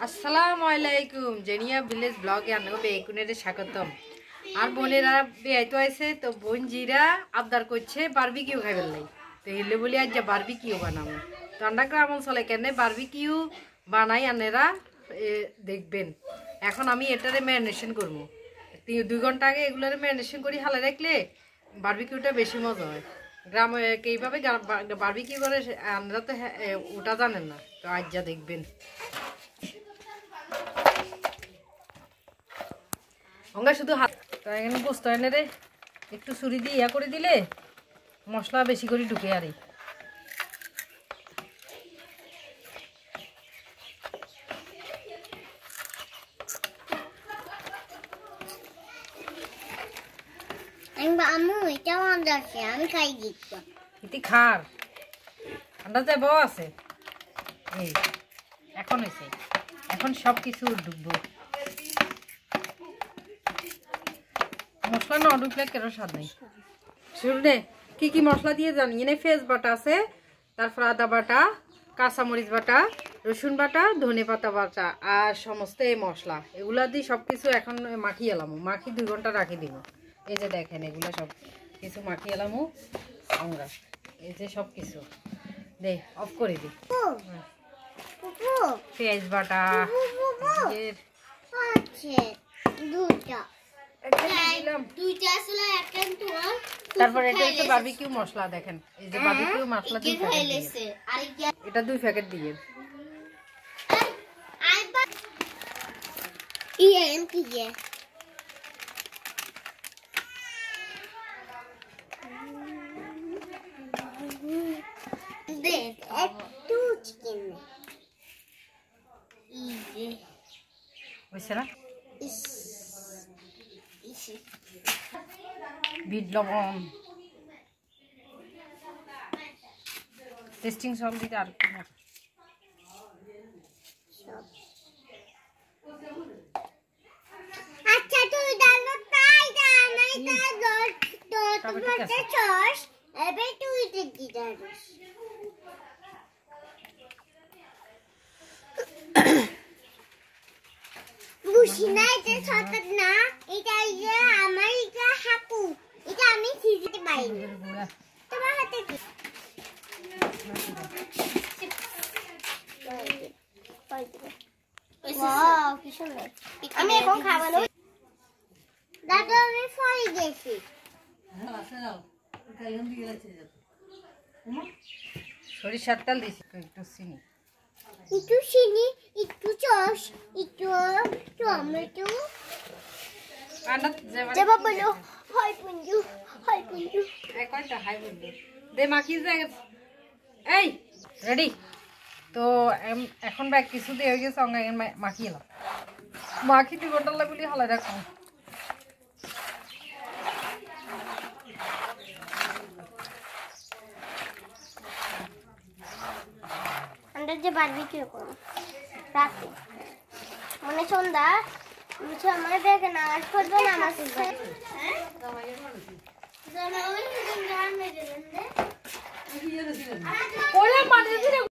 আসসালামু আলাইকুম জেনিয়া ভিলেজ ব্লগে আপনাকে বেকুনের স্বাগতম। আর বোনেরা বেয়াইতো আইছে তো বোন জিরা আবদার করছে বারবিকিউ খাইবার লাই, তো হেলে বলি আজ বারবিকিউ বানাবো। তো আমরা গ্রাম অঞ্চলে কেন বারবিকিউ বানাই আনেরা দেখবেন। এখন আমি এটারে ম্যারিনেশন করবো, 2 ঘন্টা আগে এগুলোরে ম্যারিনেশন করি হালে রাখলে বারবিকিউটা বেশি মজা হয়। গ্রামে এইভাবে বারবিকিউ করে আমরা তো ওটা জানেন না, তো আজ যা দেখবেন। অঙ্গা শুধু হাত তো এখানে বসতে হয় না রে, একটু ছুরি দিয়ে ইয়া করে দিলে মশলা বেশি করে ঢুকে আরে। আমি খাই দিচ্ছি ইতি খার ঠান্ডা যায় বউ আছে এই এখন হয়েছে, এখন সব কিছু ডুববো। মশলা না ঢুকলে কেন স্বাদ নেই। শুনে কি কি মশলা দিয়ে জানি, এনে পেঁয়াজ বাটা আছে, তারপর আদা বাটা, কাঁচামরিচ বাটা, রসুন বাটা, ধনে পাতা বাটা আর সমস্ত এই মশলা এগুলা দিয়ে সব কিছু এখন মাখিয়ে এলাম। মাখি 2 ঘন্টা রাখি দিব। এই যে দেখেন এগুলো সব কিছু মাখিয়ে এলাম আমরা। এই যে সব কিছু দে অফ করে দিই। পেঁয়াজ বাটা তারপরে এটা হচ্ছে বারবিকিউ মশলা। দেখেন এই যে বারবিকিউ মশলা এটা 2 প্যাকেট দিয়ে বুঝছে না। বিট লবণ, টেস্টিং সল্ট দিতে আর আচ্ছা তুই জানো তাই জানাই তো তোমার চস এবে তুই দিদি দাঁড়াস বুঝি না এটা সত্যি না, এটা যে আমার এটা হাকু, এটা আমি ছিঁড়তে পারি তোমার হাতে কি ওয়াও কি সুন্দর। আমি এখন খাবো না দাদু, আমি ফল গেছি। সরিষার তেল দিছি, একটু চিনি, একটু চিনি, একটু চস, একটু টমেটো দেবা বলো। হাই পুঞ্জু কয়টা হাই বলবে দে মাখিয়ে যায়। এই রেডি তো এখন ব্যাগ কিছু দিয়ে হয়ে গেছে। অঙ্গা মাখিয়ে এলাম, মাখি 2 ঘন্টা লাগলি হালাই রাখো। আমরা যে বারবিকিউ করব রাতে মানে সন্ধ্যা বুঝছো আমার ব্যাগে নামাজ পড়বে, নামাজ পড়বে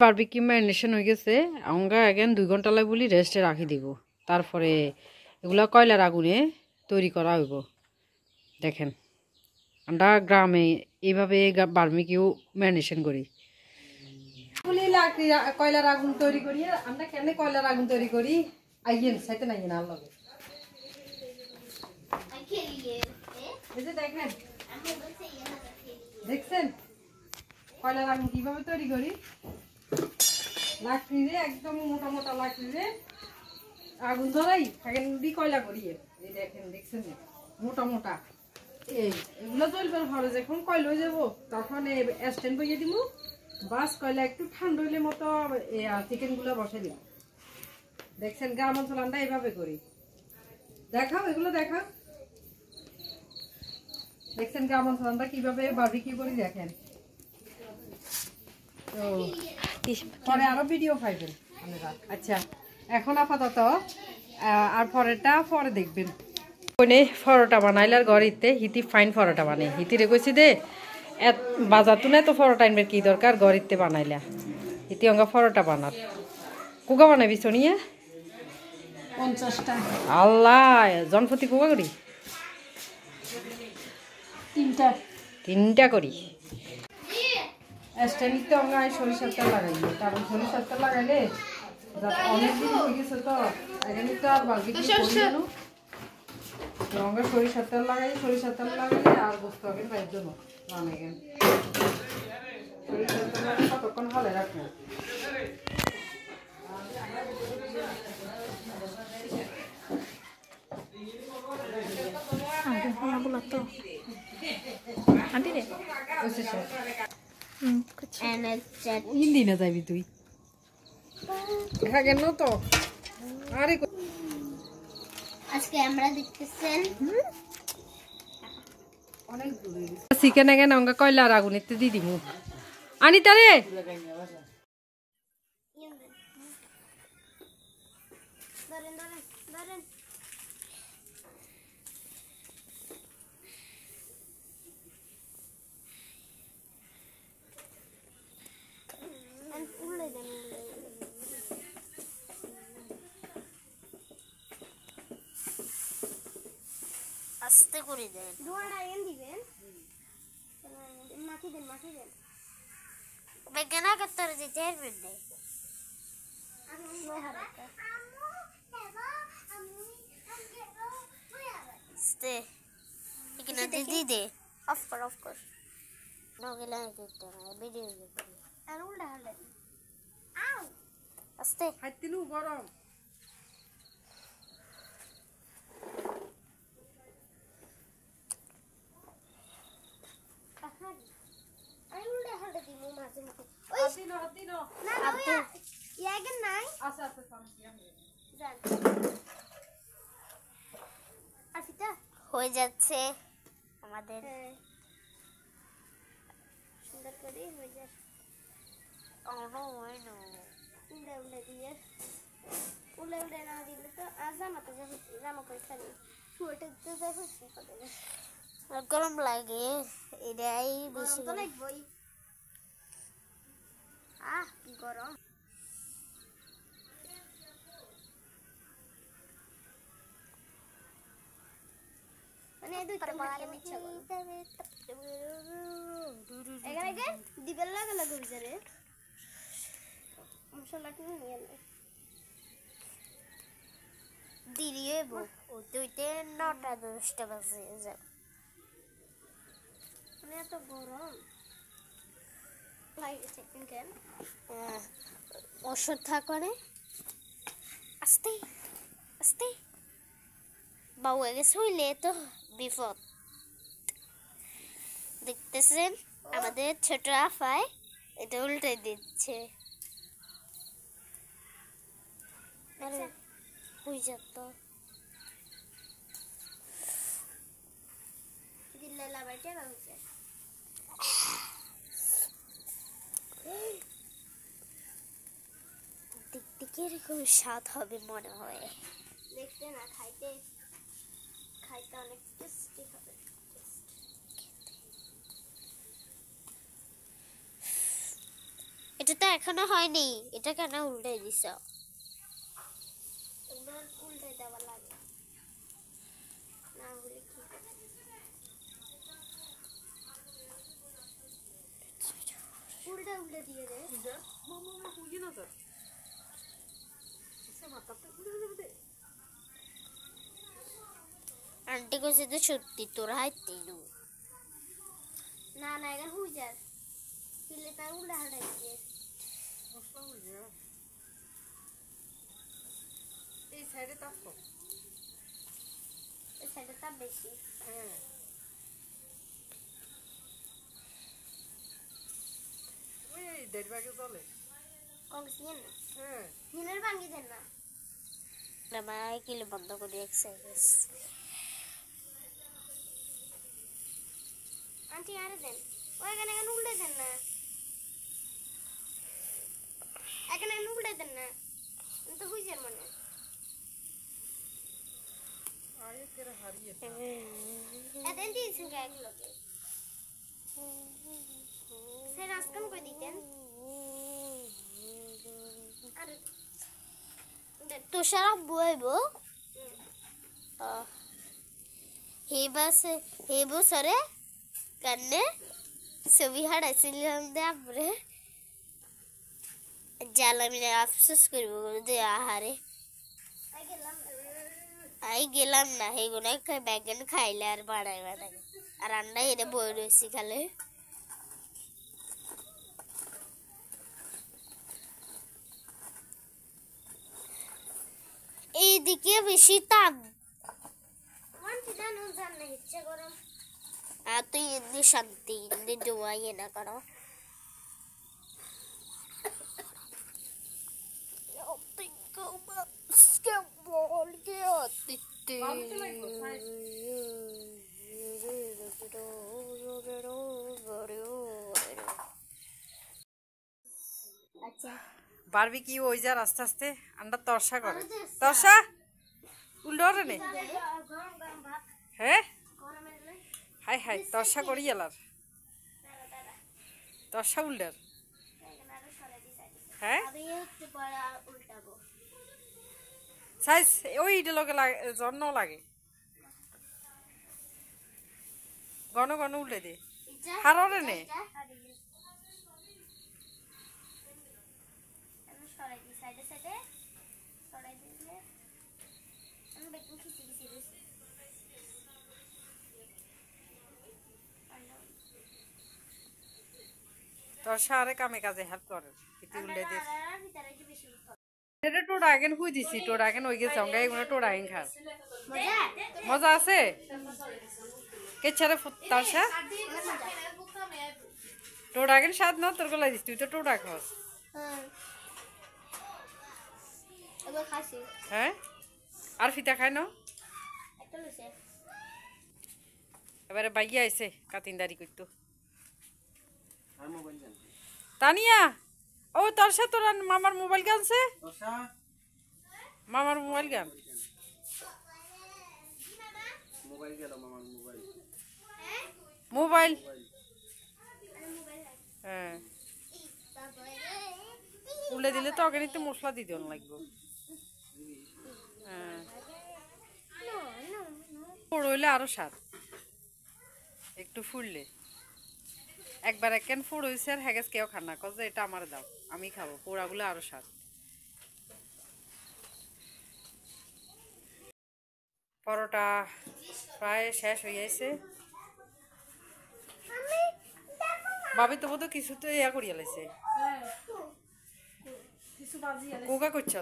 বারবিকিউ ম্যারিনেশন হয়ে গেছে। অঙ্গা এখন 2 ঘন্টা লাগে বলি রেস্টে রাখি দিব। তারপরে এগুলা কয়লার আগুনে তৈরি করা হইব। দেখেন আমরা গ্রামে এইভাবে বারবিকিউ ম্যারিনেশন করি। কয়লার আগুন তৈরি করি আমরা। কেন কয়লার আগুন তৈরি করি আইয়েন সাইতে নাই না লাগে। এই যে দেখেন দেখছেন কয়লার আগুন কিভাবে তৈরি করি। লাকড়ি রে একদম মোটা মোটা লাকড়ি রে আগুন ধরাই এখান দিয়ে কয়লা করি। এই দেখেন দেখছেন মোটা মোটা এগুলো জ্বলবে ভালো। যখন কয়লা হয়ে যাবো তখন স্ট্যান্ড বইয়ে দিব, বাস কয়লা একটু ঠান্ডা হইলে মতো চিকেন গুলো বসে দিব। দেখছেন গ্রাম অঞ্চল আমরা এইভাবে করি। দেখাও এগুলো দেখাও। দেখছেন গ্রাম অঞ্চল আমরা কিভাবে বারবিকিউ করি দেখেন। তো পরে আরো ভিডিও পাইবেন আপনারা। আচ্ছা এখন আপাতত আর পরেরটা পরে দেখবেন। পরোটা বানাইলার ঘরেতে হিতি ফাইন পরোটা বানাই। হিতিরে কইছি দে বাজার তুলে তো পরোটা আনবে কি দরকার, ঘরেতে বানাইলা হিতি অঙ্গা পরোটা বানার কুকা বানাবি সোনিয়া। 50টা আল্লাহ জনপতি কোকা করি 3টা 3টা করি স্ট্যান্ডিং তো আমরা সরিষার তেল লাগাই কারণ সরিষার তেল লাগাইলে অনেকদিন হয়ে গেছে তো এখানে তো আর বারবিকিউ করি না আমরা সরিষার তেল লাগাইলে আর বস্তু আগে বাইর জন্য রান্না গেন সরিষার তেল লাগাই কতক্ষণ হলে রাখবো হিন্দি না যাবি তুই দেখা গেল তো আরে আজকে আমরা দেখতেছেন অনেক দূরে চিকেন এখানে অঙ্গা কয়লার আগুনেতে দি দিমু আনিতা রে ধরেন ধরেন ধরেন উল্লে দেন আস্তে করে দেন ধোঁয়াটা এনে দিবেন মাটি দেন বেগনা কত্তর দিতে পারবেন না আস্তে এখানে দিদি দে অফ কর নগেলা দিতে না ভিডিও দিতে আর উল্টা হালটা আস্তে হাইতিনু গরম আমি উল্টা হালটা দিব মাঝে মাঝে হাতিনো না না ওই ইয়াগেন নাই আচ্ছা সমস্যা জান আসিটা হয়ে যাচ্ছে আমাদের সুন্দর করে হয়ে যায় অনো হয়নো উল্টা দিয়ে উল্টা না দিলে তো জামাতে জামা করে খালি শুয়েটা তো দেখো গরম লাগে এটাই বেশি তো লাগবই কি গরম মানে দুইটা মারলে ইচ্ছা করে এখানে দিবেল লাগা ভিতরে মশলা কিনে নিয়ে এলো দিলিয়ে ও দুইতে 9টা 10টা বাজে যাবে মানে এত গরম লাগছে কেন ওষুধ থাকলে আস্তে আস্তে বাবু আগে শুইলে তো বিপদ দেখতেছেন আমাদের ছোট আফায় এটা উল্টে দিচ্ছে আরে হয়ে যেত দিল্লা লাবাইটা হচ্ছে দেখতে এরকম স্বাদ হবে মনে হয় দেখতে না খাইতে অনেক টেস্টি হবে এটা তো এখনো হয়নি এটা কেন উল্টে দিছ একবার উল্টে দেওয়া লাগে না হলে কি উল্টে দিয়ে রে মামা হুইয়ে না তো এসে মাথাতে উড়ে যাবে আন্টি কইছে তো সত্যি তোর হাইতে না এখানে হুই যার পিলে তার উল্টা হাঁটাই দিয়ে মশলা হয়ে এই সাইডে তাপো এই সাইডে তাপ বেশি হ্যাঁ এই 1.5 ভাগে চলে কংস নিয়ে না হ্যাঁ নিনের ভাঙি দেন না আমার কিলো বন্ধ করে এক্সারসাইজ আন্টি আরে দেন এখানে উল্টে দেন না এখানে উল্টে দেন না তো হুই যার মনে আরে তেরা হারিয়ে এদেন দিয়েছেন গায়েগুলোকে সে রাস্কান করে দিতেন আর তুষার বইব হে বছরে কান্নে ছবি হারাইছিলাম দে আপরে জ্বালামি আফসোস করবো দে আহারে আই গেলাম না হেগুলো ব্যাগেন খাইলে আর বাড়াই আর রান্না এনে বই রয়েছি খালে এইদিকে বেশি তাপ তুই এমনি শান্তি এমনি ডুবাই না করো বারবিকিউ ওই যার আস্তে আস্তে আমরা তরসা করে তরসা উল্টো নে হ্যাঁ হাই হাই তরসা করি এলার তরসা উল্টার হ্যাঁ সাইজ ওইটা লগে জন্য লাগে ঘন ঘন উল্টে দে হারে নে তরসা আরে কামে কাজে হেল্প করে কিন্তু উল্টে দে এটা টোড়া আগেন হুই দিছি টোড়া আগেন ওই গেছে অঙ্গাই এগুলো টোড়া আগেন খাস মজা আছে কেছারে তরসা টোড়া আগেন স্বাদ না তোর গলা দিস তুই তো টোড়া খাস হ্যাঁ আর ফিতা খায় না এবারে বাইয়া আইছে কাতিনদারি করতো তানিয়া ও তরসা তোর মামার মোবাইল গানছে মামার মোবাইল গান মোবাইল হ্যাঁ উল্টে দিলে তো অর্গানিক মশলা দিতে লাগবে হ্যাঁ হইলে আরো স্বাদ একটু ফুললে একবার একখান ফুড হয়েছে আর হ্যাগেস কেউ খান না কজ এটা আমার দাও আমি খাবো পোড়াগুলো আরো স্বাদ পরোটা প্রায় শেষ হয়ে যাইছে ভাবি তো বোধ কিছু তো ইয়া করিয়া লাইছে কোকা করছ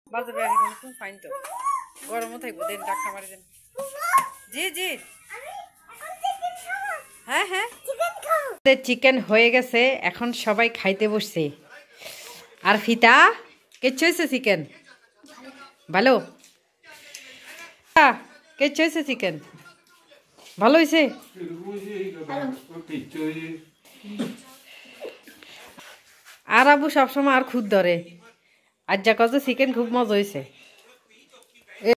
বাজাবে তুমি ফাইন তো গরমও থাকবো দেন ডাক্তার মারি দেন জি জি হ্যাঁ হ্যাঁ চিকেন হয়ে গেছে এখন সবাই খাইতে বসছে আর ফিতা কেচ্ছ হয়েছে চিকেন ভালো কেচ্ছ হয়েছে চিকেন ভালো হয়েছে আর আবু সবসময় আর খুদ ধরে আর যা কত চিকেন খুব মজা হয়েছে